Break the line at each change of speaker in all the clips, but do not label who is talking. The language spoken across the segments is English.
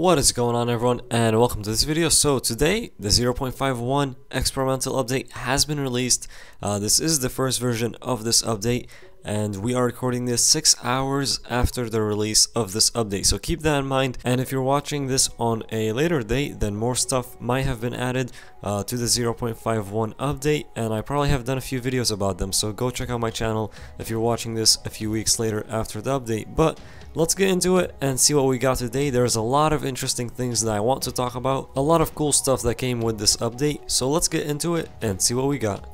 What is going on, everyone, and welcome to this video. So today the 0.51 experimental update has been released. This is the first version of this update, and we are recording this 6 hours after the release of this update, so keep that in mind. And if you're watching this on a later date, then more stuff might have been added to the 0.51 update, and I probably have done a few videos about them, so go check out my channel if you're watching this a few weeks later after the update. But let's get into it and see what we got today. There's a lot of interesting things that I want to talk about, a lot of cool stuff that came with this update, so let's get into it and see what we got.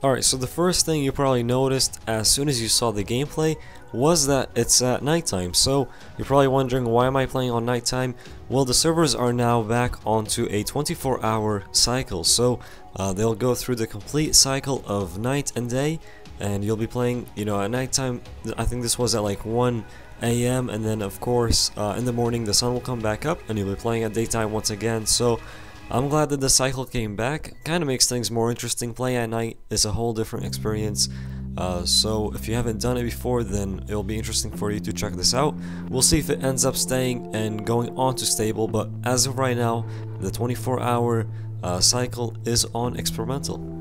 Alright, so the first thing you probably noticed as soon as you saw the gameplay was that it's at nighttime. So you're probably wondering, why am I playing on nighttime? Well, the servers are now back onto a 24-hour cycle, so they'll go through the complete cycle of night and day, and you'll be playing, at nighttime. I think this was at like 1 AM, and then of course in the morning the sun will come back up and you'll be playing at daytime once again. So I'm glad that the cycle came back. Kind of makes things more interesting. Playing at night is a whole different experience. So if you haven't done it before, then it'll be interesting for you to check this out. We'll see if it ends up staying and going on to stable, but as of right now, the 24-hour cycle is on experimental.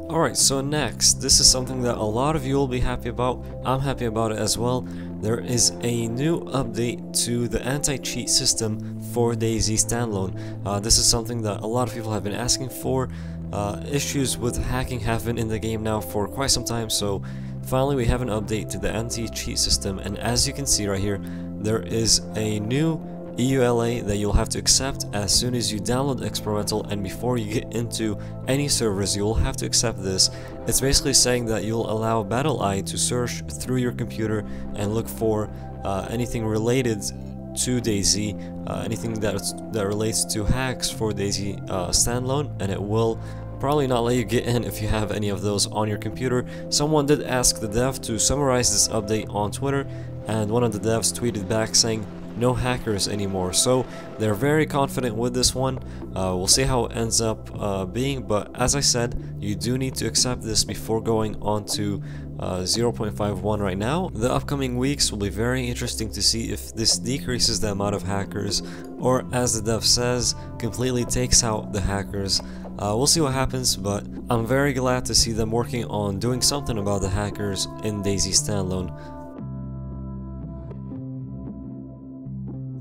Alright, so next, this is something that a lot of you will be happy about. I'm happy about it as well. There is a new update to the anti-cheat system for DayZ Standalone. This is something that a lot of people have been asking for. Issues with hacking have been in the game now for quite some time, so finally we have an update to the anti-cheat system, and as you can see right here, there is a new EULA that you'll have to accept as soon as you download experimental, and before you get into any servers you'll have to accept this. It's basically saying that you'll allow BattleEye to search through your computer and look for anything related to DayZ, anything that relates to hacks for DayZ Standalone, and it will probably not let you get in if you have any of those on your computer. Someone did ask the dev to summarize this update on Twitter, and one of the devs tweeted back saying no hackers anymore. So they're very confident with this one. We'll see how it ends up being, but as I said, you do need to accept this before going on to 0.51 right now. The upcoming weeks will be very interesting to see if this decreases the amount of hackers, or as the dev says, completely takes out the hackers. We'll see what happens, but I'm very glad to see them working on doing something about the hackers in DayZ Standalone.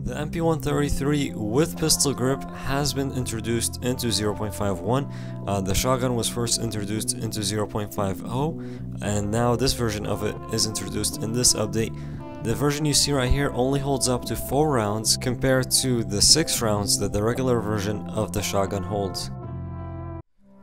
The MP133 with pistol grip has been introduced into 0.51. The shotgun was first introduced into 0.50, and now this version of it is introduced in this update. The version you see right here only holds up to 4 rounds compared to the 6 rounds that the regular version of the shotgun holds.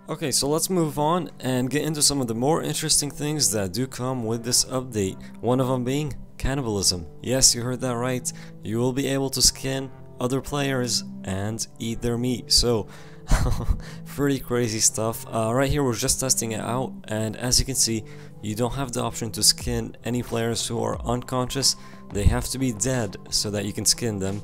Okay, so let's move on and get into some of the more interesting things that do come with this update. One of them being cannibalism. Yes, you heard that right. You will be able to skin other players and eat their meat. So pretty crazy stuff. Right here we're just testing it out, and as you can see, you don't have the option to skin any players who are unconscious. They have to be dead so that you can skin them.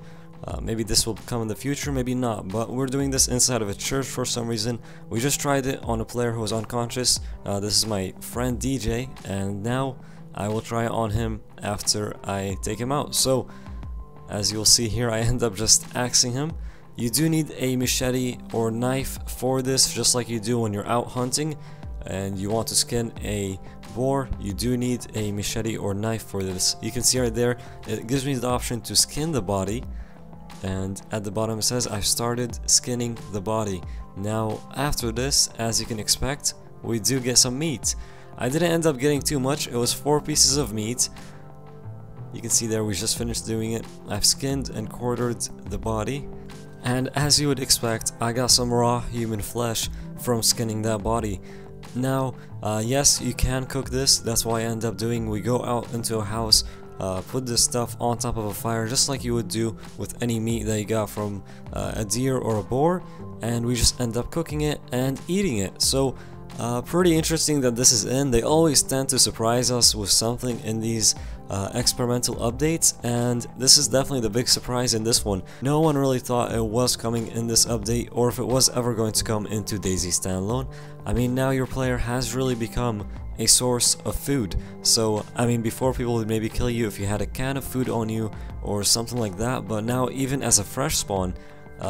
Maybe this will come in the future, maybe not, but we're doing this inside of a church for some reason. We just tried it on a player who was unconscious. This is my friend DJ, and now I will try it on him after I take him out. So as you'll see here, I end up just axing him. You do need a machete or knife for this, just like you do when you're out hunting and you want to skin a boar. You do need a machete or knife for this. You can see right there, it gives me the option to skin the body, and at the bottom it says I've started skinning the body. Now after this, as you can expect, we do get some meat. I didn't end up getting too much. It was 4 pieces of meat. You can see there, we just finished doing it. I've skinned and quartered the body, and as you would expect, I got some raw human flesh from skinning that body. Now yes, you can cook this. That's why I end up doing, we go out into a house, put this stuff on top of a fire just like you would do with any meat that you got from a deer or a boar, and we just end up cooking it and eating it. So pretty interesting that this is in. They always tend to surprise us with something in these experimental updates, and this is definitely the big surprise in this one. No one really thought it was coming in this update, or if it was ever going to come into DayZ Standalone. I mean, now your player has really become a source of food. So I mean, before people would maybe kill you if you had a can of food on you or something like that, but now even as a fresh spawn,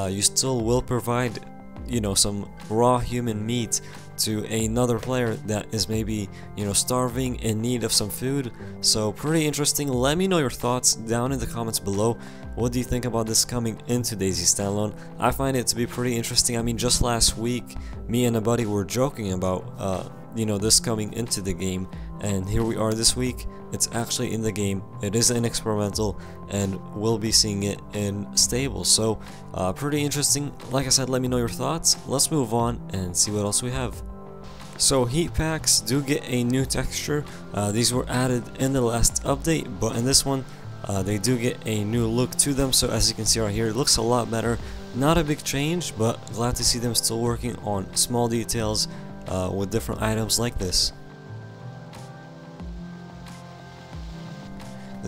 you still will provide, you know, some raw human meat to another player that is maybe, you know, starving, in need of some food. So pretty interesting. Let me know your thoughts down in the comments below. What do you think about this coming into DayZ Standalone? I find it to be pretty interesting. I mean, just last week me and a buddy were joking about you know, this coming into the game, and here we are this week. It's actually in the game. It is an experimental, and we'll be seeing it in stable. So pretty interesting. Like I said, let me know your thoughts. Let's move on and see what else we have. So heat packs do get a new texture. These were added in the last update, but in this one they do get a new look to them. So as you can see right here, it looks a lot better. Not a big change, but glad to see them still working on small details with different items like this.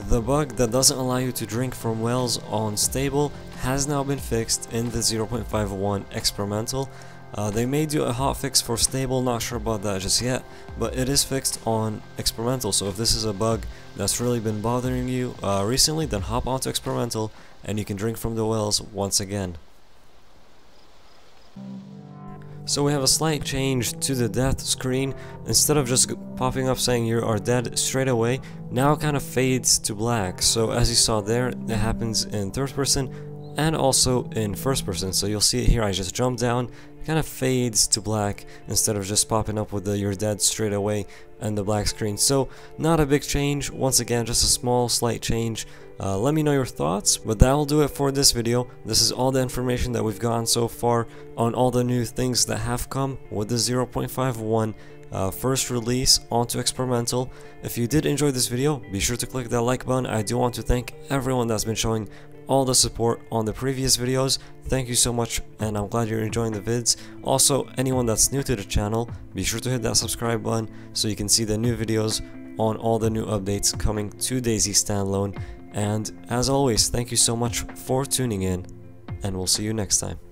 The bug that doesn't allow you to drink from wells on stable has now been fixed in the 0.51 experimental. They may do a hotfix for stable, not sure about that just yet, but it is fixed on experimental. So if this is a bug that's really been bothering you recently, then hop onto experimental and you can drink from the wells once again. So we have a slight change to the death screen. Instead of just popping up saying you are dead straight away, now it kind of fades to black. So as you saw there, that happens in third person and also in first person. So you'll see it here. I just jumped down, it kind of fades to black instead of just popping up with the you're dead straight away and the black screen. So not a big change. Once again, just a small slight change. Let me know your thoughts, but that will do it for this video. This is all the information that we've gotten so far on all the new things that have come with the 0.51 first release onto experimental. If you did enjoy this video, be sure to click that like button. I do want to thank everyone that's been showing all the support on the previous videos. Thank you so much, and I'm glad you're enjoying the vids. Also, anyone that's new to the channel, be sure to hit that subscribe button so you can see the new videos on all the new updates coming to DayZ Standalone. And as always, thank you so much for tuning in, and we'll see you next time.